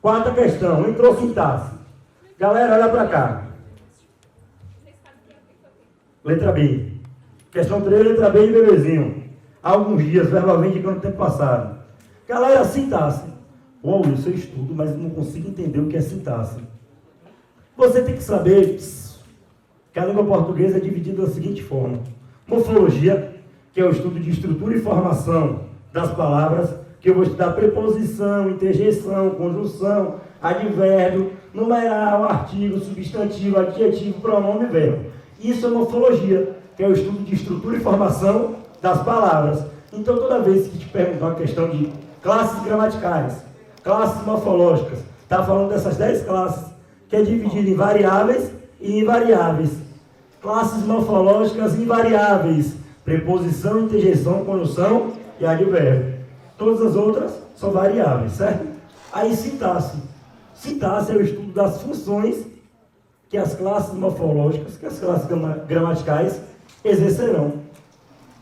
Quarta questão, entrou sintaxe. Galera, olha para cá. Letra B. Questão 3, letra B de bebezinho. Há alguns dias, verbalmente, quando o tempo passado. Galera, sintaxe. Uau, isso eu estudo, mas não consigo entender o que é sintaxe. Você tem que saber que a língua portuguesa é dividida da seguinte forma. Morfologia, que é o estudo de estrutura e formação das palavras, que eu vou estudar preposição, interjeição, conjunção, advérbio, numeral, artigo, substantivo, adjetivo, pronome e verbo. Isso é morfologia, que é o estudo de estrutura e formação das palavras. Então, toda vez que te perguntar uma questão de classes gramaticais, classes morfológicas, está falando dessas 10 classes, que é dividida em variáveis e invariáveis. Classes morfológicas invariáveis, preposição, interjeição, conjunção e advérbio. Todas as outras são variáveis, certo? Aí, sintaxe. Sintaxe é o estudo das funções que as classes morfológicas, que as classes gramaticais exercerão.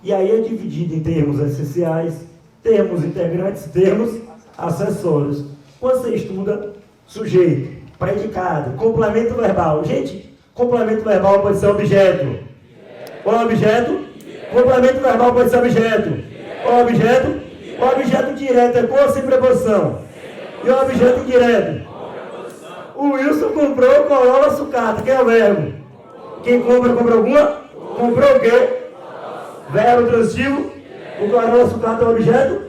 E aí é dividido em termos essenciais, termos integrantes, termos acessórios. Quando você estuda sujeito, predicado, complemento verbal. Gente, complemento verbal pode ser objeto. Qual é o objeto? Complemento verbal pode ser objeto. Qual é o objeto? O objeto direto é com ou sem preposição? E o objeto indireto? O Wilson comprou Corolla sucata. Quem é o verbo? Quem compra, compra alguma? Comprou o quê? Verbo transitivo. O Corolla sucata é o objeto?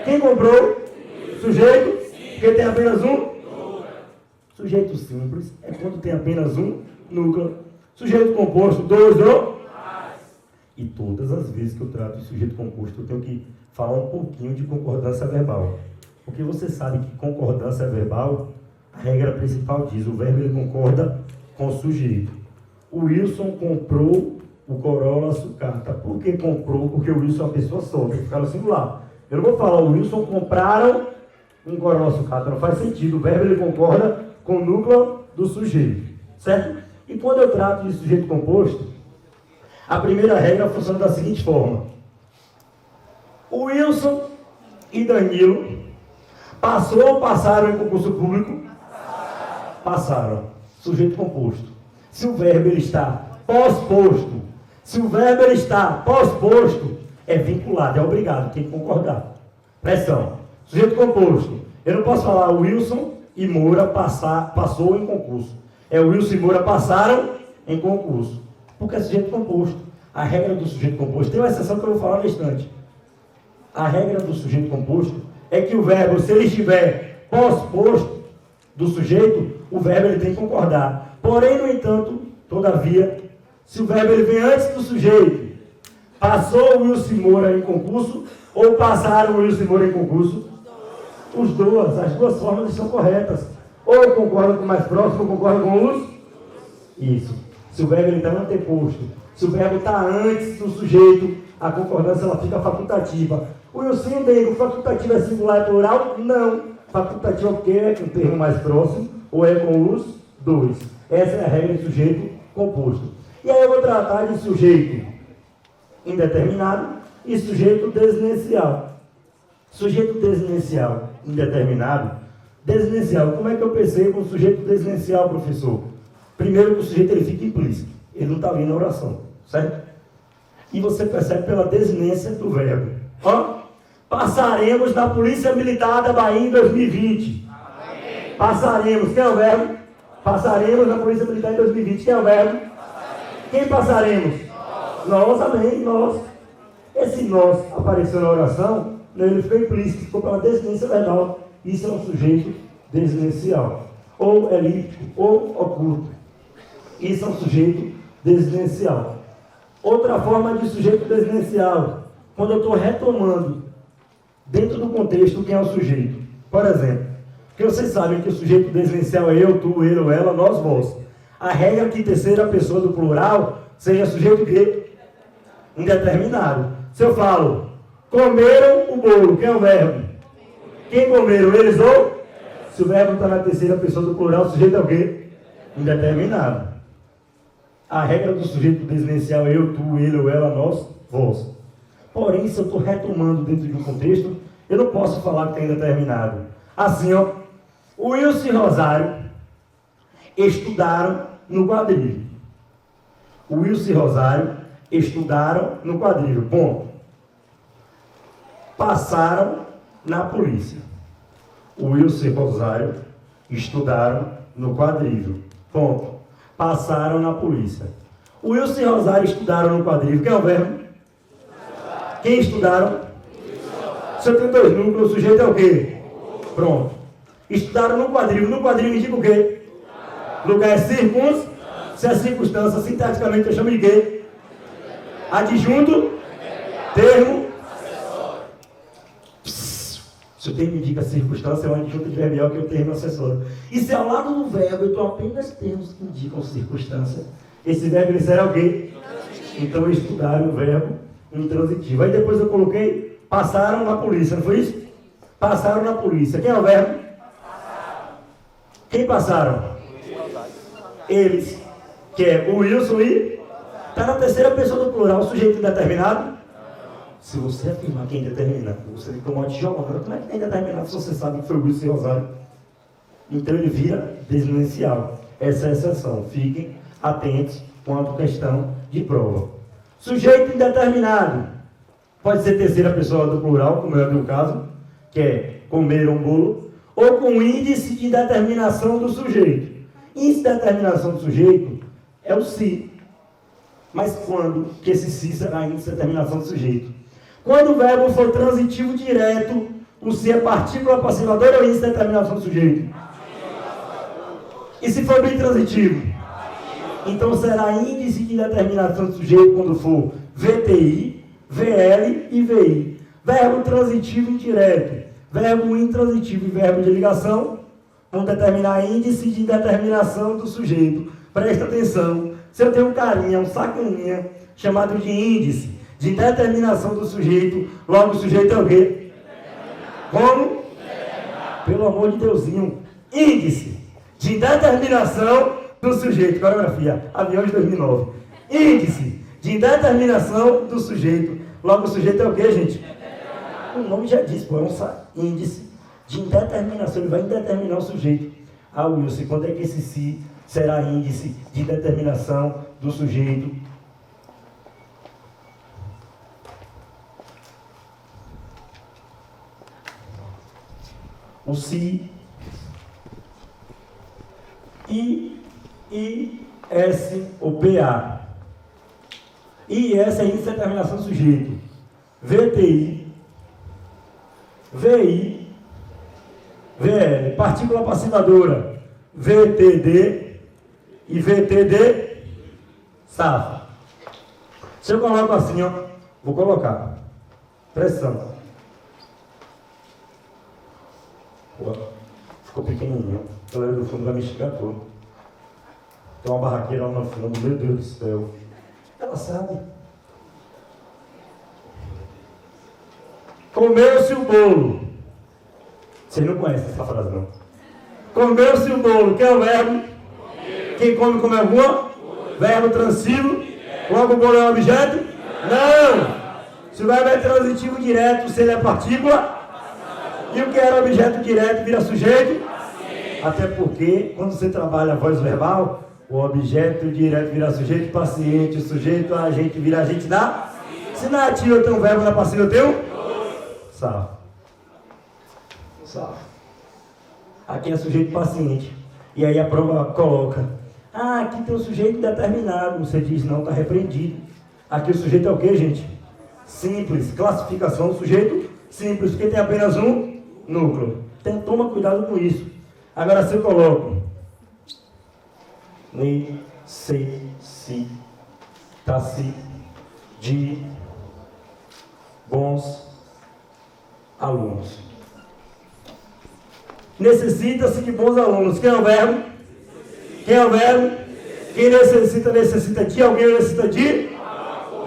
Quem comprou? Sujeito. Porque tem apenas um? Sujeito simples é quando tem apenas um núcleo. Sujeito composto, dois ou? E todas as vezes que eu trato de sujeito composto, eu tenho que falar um pouquinho de concordância verbal. Porque você sabe que concordância verbal, a regra principal diz, o verbo ele concorda com o sujeito. O Wilson comprou o Corolla sucata. Por que comprou? Porque o Wilson é uma pessoa só, tem que ficar no singular. Eu não vou falar, o Wilson compraram um Corolla sucata, não faz sentido. O verbo ele concorda com o núcleo do sujeito, certo? E quando eu trato de sujeito composto, a primeira regra funciona da seguinte forma. O Wilson e Danilo passou ou passaram em concurso público? Passaram. Sujeito composto. Se o verbo ele está pós-posto, é vinculado, é obrigado, tem que concordar. Pressão. Sujeito composto. Eu não posso falar o Wilson e Moura passou em concurso. É o Wilson e Moura passaram em concurso. Porque é sujeito composto. A regra do sujeito composto, tem uma exceção que eu vou falar no instante. A regra do sujeito composto é que o verbo, se ele estiver pós-posto do sujeito, o verbo ele tem que concordar. Porém, no entanto, todavia, se o verbo ele vem antes do sujeito, passou o Wilson Moura em concurso, ou passaram o Wilson Moura em concurso, as duas formas estão corretas. Ou concorda com o mais próximo, ou concorda com os... Isso. Se o verbo está anteposto, se o verbo está antes do sujeito, a concordância ela fica facultativa. O Wilson Nego, facultativo é singular e plural? Não. Facultativo é porque é com o termo mais próximo, ou é com os dois. Essa é a regra de sujeito composto. E aí eu vou tratar de sujeito indeterminado e sujeito desinencial. Sujeito desinencial indeterminado. Desinencial, como é que eu percebo o sujeito desinencial, professor? Primeiro que o sujeito ele fica implícito. Ele não está vindo na oração, certo? E você percebe pela desinência do verbo. Ó, passaremos na Polícia Militar da Bahia em 2020. Amém. Passaremos, quem é o verbo? Passaremos na Polícia Militar em 2020, quem é o verbo? Passaremos. Quem passaremos? Nós, amém, nós. Esse nós apareceu na oração, ele ficou implícito, ficou pela desinência verbal. Isso é um sujeito desinencial, ou elíptico, ou oculto. Isso é um sujeito desinencial. Outra forma de sujeito desinencial, quando eu estou retomando dentro do contexto quem é o sujeito. Por exemplo, porque vocês sabem que o sujeito desinencial é eu, tu, ele ou ela, nós, vós. A regra é que terceira pessoa do plural seja sujeito que indeterminado. Se eu falo, comeram o bolo, quem é o verbo? Quem comeram, eles ou? Se o verbo está na terceira pessoa do plural, o sujeito é o quê? Indeterminado. A regra do sujeito desinencial é eu, tu, ele ou ela, nós, vós. Porém, se eu estou retomando dentro de um contexto, eu não posso falar que está indeterminado. Assim, ó, O Wilson e Rosário estudaram no quadril. O Wilson e Rosário estudaram no quadril. Ponto. Passaram na polícia. O Wilson e Rosário estudaram no quadril. Ponto. Passaram na polícia. O Wilson e Rosário estudaram no quadril. Quem é o verbo? Quem estudaram? Você tem dois núcleos, o sujeito é o quê? Pronto. Estudaram no quadril. No quadril indica o quê? Lugar é circunstância. Se é circunstância, sintaticamente eu chamo de quê? Adjunto. Termo. Se o termo indica circunstância, é um adjunto adverbial que é o termo acessório. E se ao lado do verbo eu estou apenas termos que indicam circunstância, esse verbo ele será o quê? Então estudaram o verbo intransitivo. Aí depois eu coloquei, passaram na polícia, não foi isso? Passaram na polícia. Quem é o verbo? Quem passaram? Eles. Que é o Wilson e... Está na terceira pessoa do plural, sujeito indeterminado? Se você afirmar que é indeterminado, você fica um monte de jogando. Como é que é indeterminado se você sabe que foi o Wilson e Rosário? Então ele vira desinicial. Essa é a exceção. Fiquem atentos quanto questão de prova. Sujeito indeterminado. Pode ser terceira pessoa do plural, como é o meu caso, que é comer um bolo, ou com índice de determinação do sujeito. Índice de determinação do sujeito é o se. Mas quando que esse se será índice de determinação do sujeito? Quando o verbo for transitivo direto, o se é partícula passivadora ou índice de determinação do sujeito? E se for bem transitivo? Então será índice de determinação do sujeito quando for VTI, VL e VI. Verbo transitivo indireto, verbo intransitivo e verbo de ligação vão determinar índice de determinação do sujeito. Presta atenção, se eu tenho um carinha, um sacaninha, chamado de índice de determinação do sujeito, logo o sujeito é o quê? Como? Pelo amor de Deusinho, índice de determinação do sujeito. Coreografia, avião de 2009. Índice de determinação do sujeito. Logo o sujeito é o quê, gente? O nome já diz, pô, é um índice de indeterminação. Ele vai indeterminar o sujeito. Ah, Wilson, quando é que esse se será índice de determinação do sujeito? O se I-S ou PA. I-S é índice de determinação do sujeito. VTI, VI, VL. Partícula passivadora. VTD e VTD safa. Se eu coloco assim, ó, vou colocar pressão. Pô, ficou pequenininho. A galera do fundo vai me xingar todo. Tem uma barraqueira lá no fundo, meu Deus do céu. Ela sabe. Comeu-se o bolo. Vocês não conhecem essa frase, não. Comeu-se o bolo. Quem é o verbo? Quem come alguma? Verbo transitivo. Logo o bolo é um objeto? Não! Se o verbo é transitivo direto, se ele é partícula, e o que era objeto direto vira sujeito? Até porque, quando você trabalha a voz verbal, o objeto direto vira sujeito paciente, o sujeito agente vira agente da? Se na ativa eu tenho um verbo, na passiva eu tenho? Safo. Safo. Aqui é sujeito paciente. E aí a prova coloca: ah, aqui tem um sujeito indeterminado. Você diz, não, está repreendido. Aqui o sujeito é o quê, gente? Simples. Classificação do sujeito simples, porque tem apenas um núcleo. Então toma cuidado com isso. Agora se eu coloco necessita-se de bons alunos. Necessita-se de bons alunos. Quem é o verbo? Quem é o verbo? Quem necessita de alguém, necessita de?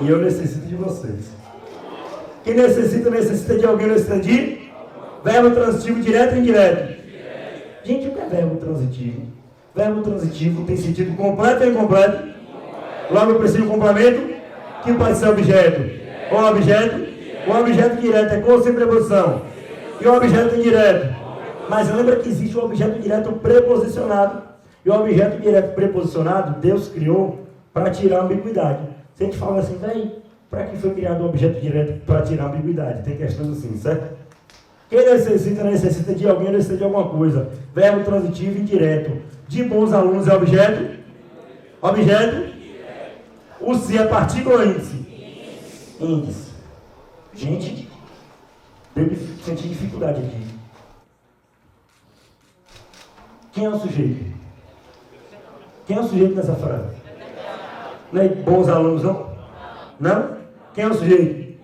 E eu necessito de vocês. Quem necessita de alguém, necessita de? Verbo transitivo direto ou indireto? Gente, o que é verbo transitivo? Verbo transitivo tem sentido completo ou incompleto? Logo eu preciso de um complemento que pode ser objeto. Ou objeto? O objeto direto é com ou sem preposição? E o objeto indireto? Mas lembra que existe o objeto direto preposicionado. E o objeto direto preposicionado, Deus criou para tirar a ambiguidade. Se a gente fala assim, velho, para que foi criado o objeto direto para tirar a ambiguidade? Tem questões assim, certo? Quem necessita de alguém, necessita de alguma coisa. Verbo transitivo indireto. De bons alunos é objeto? Objeto? O se é partícula ou índice? Índice. Gente, eu senti dificuldade aqui. Quem é o sujeito? Quem é o sujeito nessa frase? Não é bons alunos, não? Não? Quem é o sujeito?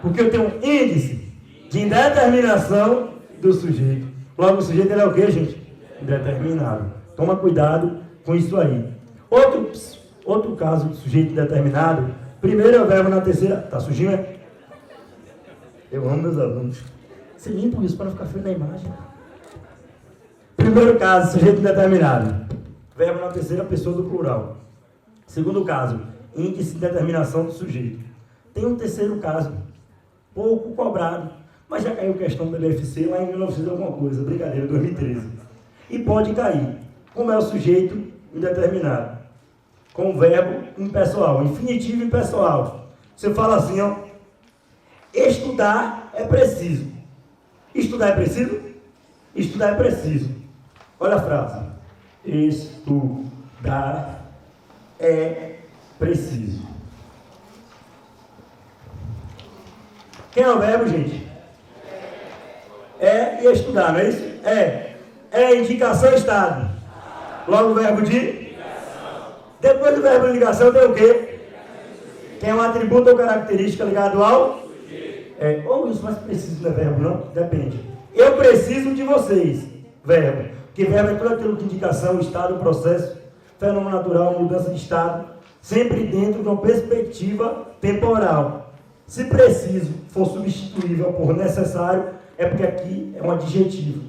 Porque eu tenho um índice de indeterminação do sujeito. Logo, o sujeito ele é o quê, gente? Indeterminado. Toma cuidado com isso aí. Outro caso de sujeito indeterminado. Primeiro é o verbo na terceira. Tá sujinho, é? Eu amo meus alunos. Você limpa isso para não ficar feio na imagem. Primeiro caso, sujeito indeterminado. Verbo na terceira pessoa do plural. Segundo caso, índice de determinação do sujeito. Tem um terceiro caso, pouco cobrado, mas já caiu questão da BFC lá em 1900 alguma coisa, brincadeira, 2013. E pode cair. Como é o sujeito indeterminado? Com o verbo impessoal, infinitivo impessoal. Você fala assim, ó, estudar é preciso. Estudar é preciso? Estudar é preciso. Olha a frase. Estudar é preciso. Quem é o verbo, gente? É e estudar, não é isso? É indicação estado. Logo o verbo de? Depois do verbo de ligação tem o quê? Tem um atributo ou característica ligado ao? Ou isso, mas preciso não é verbo, não? Depende. Eu preciso de vocês. Verbo. Porque verbo é tudo aquilo que indicação, estado, processo, fenômeno natural, mudança de estado, sempre dentro de uma perspectiva temporal. Se preciso for substituível por necessário, é porque aqui é um adjetivo.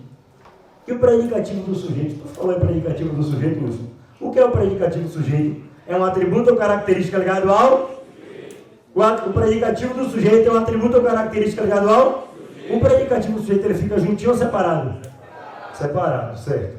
E o predicativo do sujeito? Tu falou em predicativo do sujeito, Wilson? O que é o predicativo do sujeito? É um atributo ou característica ligado ao? O predicativo do sujeito é um atributo ou característica ligado ao? O predicativo do sujeito ele fica juntinho ou separado? Separado, certo.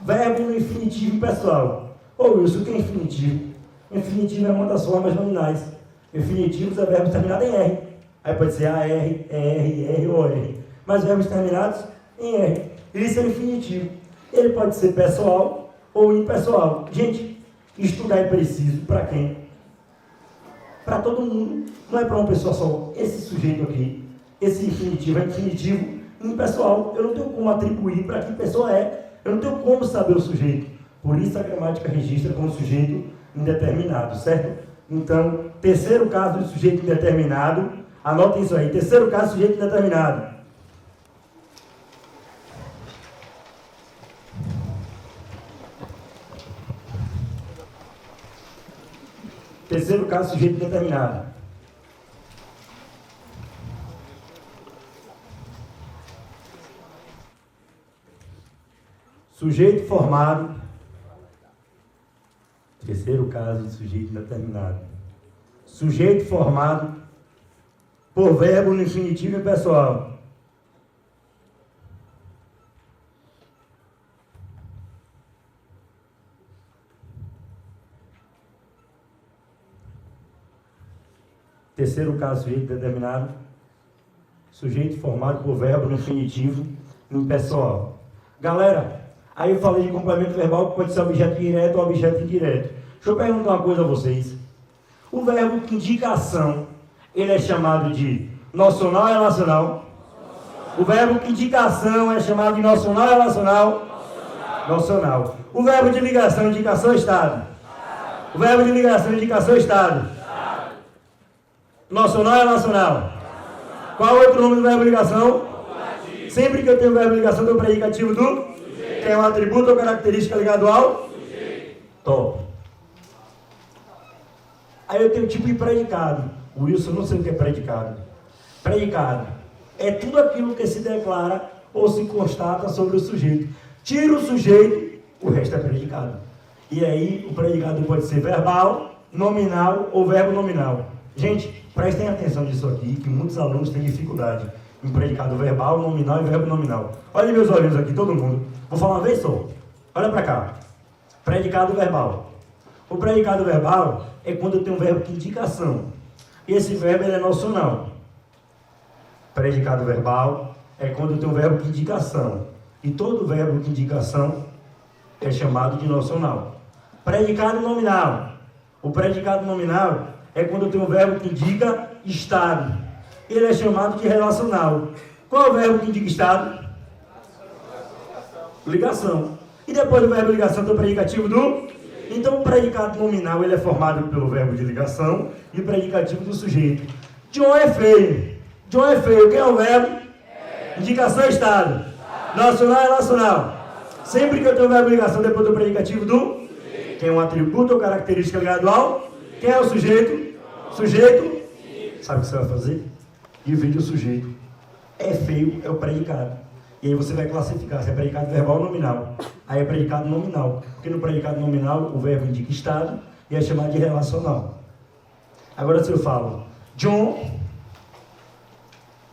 Verbo no infinitivo pessoal. Ô Wilson, o que é infinitivo? Infinitivo é uma das formas nominais. Infinitivos é verbos terminados em R. Aí pode ser AR, ER, R ou R. Mas verbos terminados em R. Isso é infinitivo. Ele pode ser pessoal ou impessoal. Gente, estudar é preciso para quem? Para todo mundo. Não é para uma pessoa só. Esse sujeito aqui, esse infinitivo é infinitivo impessoal. Eu não tenho como atribuir para que pessoa é. Eu não tenho como saber o sujeito. Por isso a gramática registra como sujeito indeterminado, certo? Então, terceiro caso de sujeito indeterminado, anotem isso aí. Terceiro caso de sujeito indeterminado. Terceiro caso, sujeito indeterminado. Sujeito formado. Terceiro caso de sujeito indeterminado. Sujeito formado por verbo no infinitivo impessoal. Terceiro caso, sujeito determinado. Sujeito formado por verbo no infinitivo impessoal. Galera, aí eu falei de complemento verbal que pode ser objeto direto ou objeto indireto. Deixa eu perguntar uma coisa a vocês. O verbo indicação, ele é chamado de nocional ou relacional? O verbo indicação é chamado de nocional ou relacional? Nocional. O verbo de ligação, indicação, estado? O verbo de ligação, indicação, estado? Nocional ou relacional? Qual é outro nome do verbo de ligação? Sempre que eu tenho verbo de ligação, eu tenho o predicativo do sujeito. Que é um atributo ou característica ligado ao sujeito. Top. Aí eu tenho o tipo de predicado. Wilson, não sei o que é predicado. Predicado é tudo aquilo que se declara ou se constata sobre o sujeito. Tira o sujeito, o resto é predicado. E aí o predicado pode ser verbal, nominal ou verbo nominal. Gente, Prestem atenção nisso aqui, que muitos alunos têm dificuldade em predicado verbal, nominal e verbo nominal. Olha meus olhos aqui, todo mundo. Vou falar uma vez só. Olha para cá. Predicado verbal. O predicado verbal é quando eu tenho um verbo que indica ação. E esse verbo ele é nocional. Predicado verbal é quando eu tenho um verbo que indica ação. E todo verbo que indica ação é chamado de nocional. Predicado nominal. O predicado nominal é quando eu tenho um verbo que indica estado. Ele é chamado de relacional. Qual é o verbo que indica estado? Ligação. E depois do verbo ligação tem o predicativo do? Então o predicado nominal ele é formado pelo verbo de ligação e o predicativo do sujeito. John é feio. John é feio. Quem é o verbo? Indicação é estado. Nacional é relacional. Sempre que eu tenho o verbo ligação depois do predicativo do? Quem é um atributo ou característica ligado ao? Quem é o sujeito? Sujeito? Sabe o que você vai fazer? Divide o sujeito. É feio, é o predicado. E aí você vai classificar se é predicado verbal ou nominal. Aí é predicado nominal. Porque no predicado nominal o verbo indica estado e é chamado de relacional. Agora se eu falo, John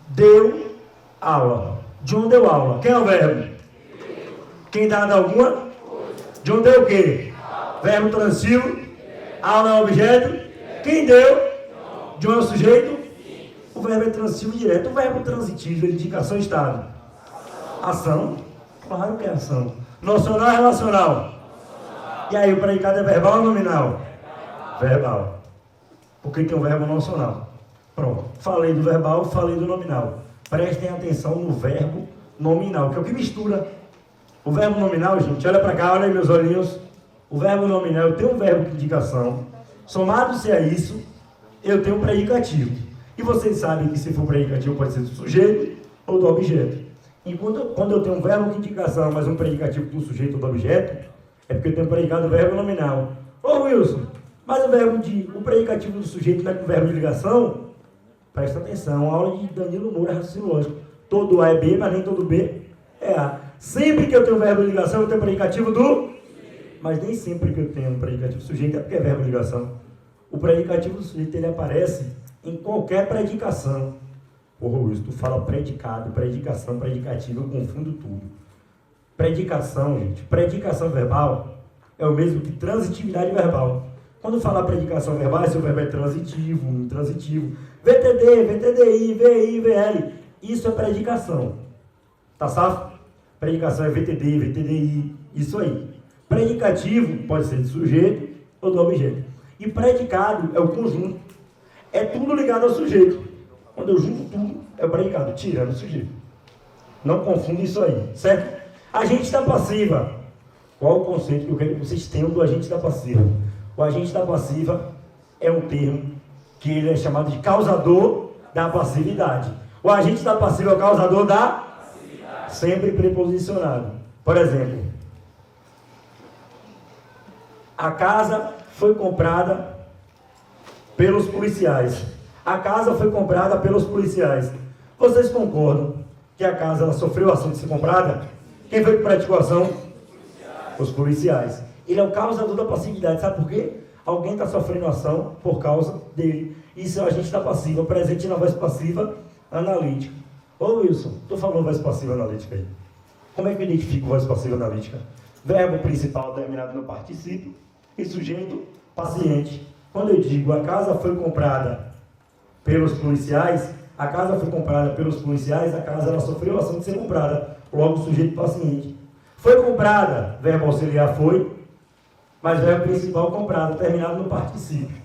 deu aula. John deu aula. Quem é o verbo? Quem dá alguma? John deu o quê? Verbo transitivo. Aula é objeto. Quem deu? John é o sujeito. O verbo é transitivo direto. O verbo transitivo, ele indica ação e estado. Ação? Claro que é ação. Nocional é relacional. E aí, o predicado é verbal ou nominal? Verbal. Porque tem um verbo nocional. Pronto. Falei do verbal, falei do nominal. Prestem atenção no verbo nominal, que é o que mistura. O verbo nominal, gente, olha para cá, olha aí meus olhinhos. O verbo nominal, eu tenho um verbo de indicação. Somado-se a isso, eu tenho um predicativo. E vocês sabem que se for predicativo pode ser do sujeito ou do objeto. E quando eu tenho um verbo de indicação, mas um predicativo do sujeito ou do objeto, é porque eu tenho predicado o verbo nominal. Ô Wilson, mas o predicativo do sujeito não é com o verbo de ligação? Presta atenção, aula de Danilo Moura, raciocínio lógico. Todo A é B, mas nem todo B é A. Sempre que eu tenho verbo de ligação, eu tenho predicativo do... Mas nem sempre que eu tenho um predicativo do sujeito é porque é verbo de ligação. O predicativo do sujeito, ele aparece em qualquer predicação. Porra, Wilson, tu fala predicado, predicação, predicativo, eu confundo tudo. Predicação, gente, predicação verbal é o mesmo que transitividade verbal. Quando falar predicação verbal, esse verbo é transitivo, intransitivo. VTD, VTDI, VI, VL. Isso é predicação. Tá safo? Predicação é VTD, VTDI, isso aí. Predicativo pode ser de sujeito ou do objeto. E predicado é o conjunto. É tudo ligado ao sujeito. Quando eu junto tudo, é o predicado, tirando o sujeito. Não confunda isso aí, certo? Agente da passiva. Qual o conceito que eu quero que vocês tenham do agente da passiva? O agente da passiva é um termo que ele é chamado de causador da passividade. O agente da passiva é o causador da passividade. Sempre preposicionado. Por exemplo, a casa foi comprada pelos policiais. A casa foi comprada pelos policiais. Vocês concordam que a casa ela sofreu a ação de ser comprada? Quem foi que praticou a ação? Os policiais. Ele é o causador da passividade. Sabe por quê? Alguém está sofrendo ação por causa dele. Isso é o agente da passiva, presente na voz passiva analítica. Ô Wilson, tu falou voz passiva analítica aí. Como é que eu identifico voz passiva analítica? Verbo principal terminado no particípio e sujeito paciente. Quando eu digo a casa foi comprada pelos policiais, a casa foi comprada pelos policiais, a casa ela sofreu a ação de ser comprada, logo o sujeito paciente. Foi comprada, verbo auxiliar foi, mas verbo principal comprado, terminado no particípio,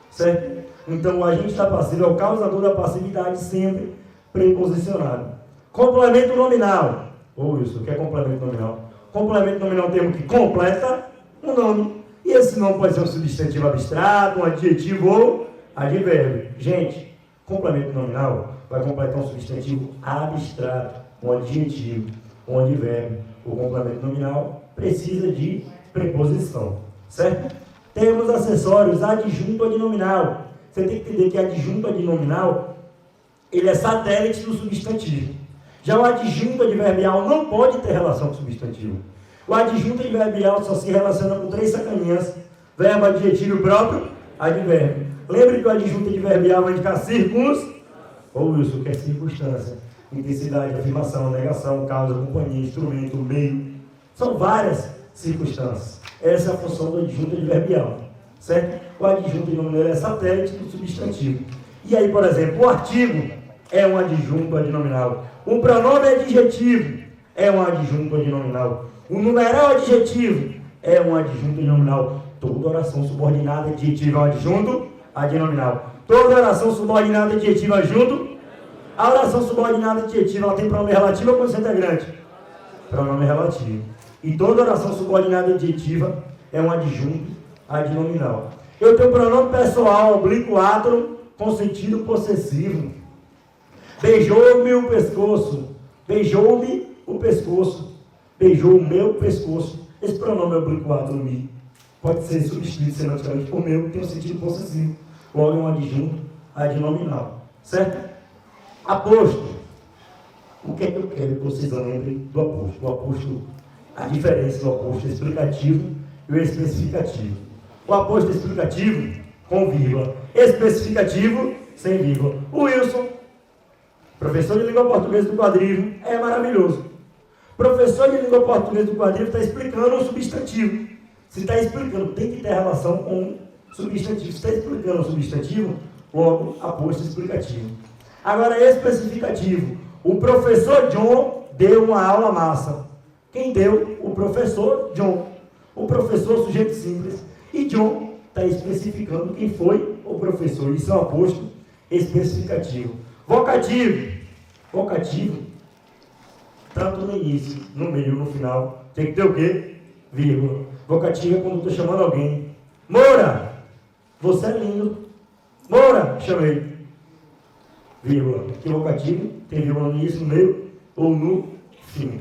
certo? Então o agente da passiva é o causador da passividade, sempre preposicionado. Complemento nominal. Ô Wilson, o que é complemento nominal? Complemento nominal é um termo que completa um nome. E esse nome pode ser um substantivo abstrato, um adjetivo ou advérbio. Gente, complemento nominal vai completar um substantivo abstrato, um adjetivo, um advérbio. O complemento nominal precisa de preposição, certo? Termos acessórios, adjunto adnominal. Você tem que entender que adjunto adnominal, ele é satélite do substantivo. Já o adjunto adverbial não pode ter relação com o substantivo. O adjunto adverbial só se relaciona com três sacaninhas: verbo, adjetivo e próprio advérbio. Lembre que o adjunto adverbial vai indicar círculos. Ou Wilson, que é circunstância, intensidade, afirmação, negação, causa, companhia, instrumento, meio. São várias circunstâncias. Essa é a função do adjunto adverbial. Certo? O adjunto adnominal é satélite do substantivo. E aí, por exemplo, o artigo é um adjunto adnominal. O pronome adjetivo é um adjunto adnominal. O numeral adjetivo é um adjunto adnominal. Toda oração subordinada adjetiva é um adjunto adnominal. Toda oração subordinada adjetiva adjunto. A oração subordinada adjetiva, ela tem pronome relativo ou condição integrante? Pronome relativo. E toda oração subordinada adjetiva é um adjunto adnominal. Eu tenho pronome pessoal, oblíquo átero, com sentido possessivo. Beijou-me o pescoço. Beijou-me o pescoço. Beijou o meu pescoço. Esse pronome oblíquo átero me pode ser substituído semanticamente por meu, tem um sentido possessivo. Logo é um adjunto adnominal. Certo? Apóstolo. O que é que eu quero que vocês lembrem do apóstolo? O apóstolo, a diferença do apóstolo explicativo e o especificativo. O apóstolo explicativo com vírgula. Especificativo sem vírgula. O Wilson, professor de língua portuguesa do quadrívio, é maravilhoso. Professor de língua portuguesa do quadrívio está explicando um substantivo. Se está explicando, tem que ter relação com um substantivo. Se está explicando um substantivo, logo, apóstolo explicativo. Agora, especificativo. O professor John deu uma aula massa. Quem deu? O professor John. O professor, sujeito simples. E John está especificando quem foi o professor. Isso é um apóstolo especificativo. Vocativo. Vocativo, tanto no início, no meio, no final, tem que ter o quê? Vírgula. Vocativo é quando eu estou chamando alguém. Moura, você é lindo. Moura, chamei. Vírgula. Que vocativo tem vírgula no início, no meio ou no fim.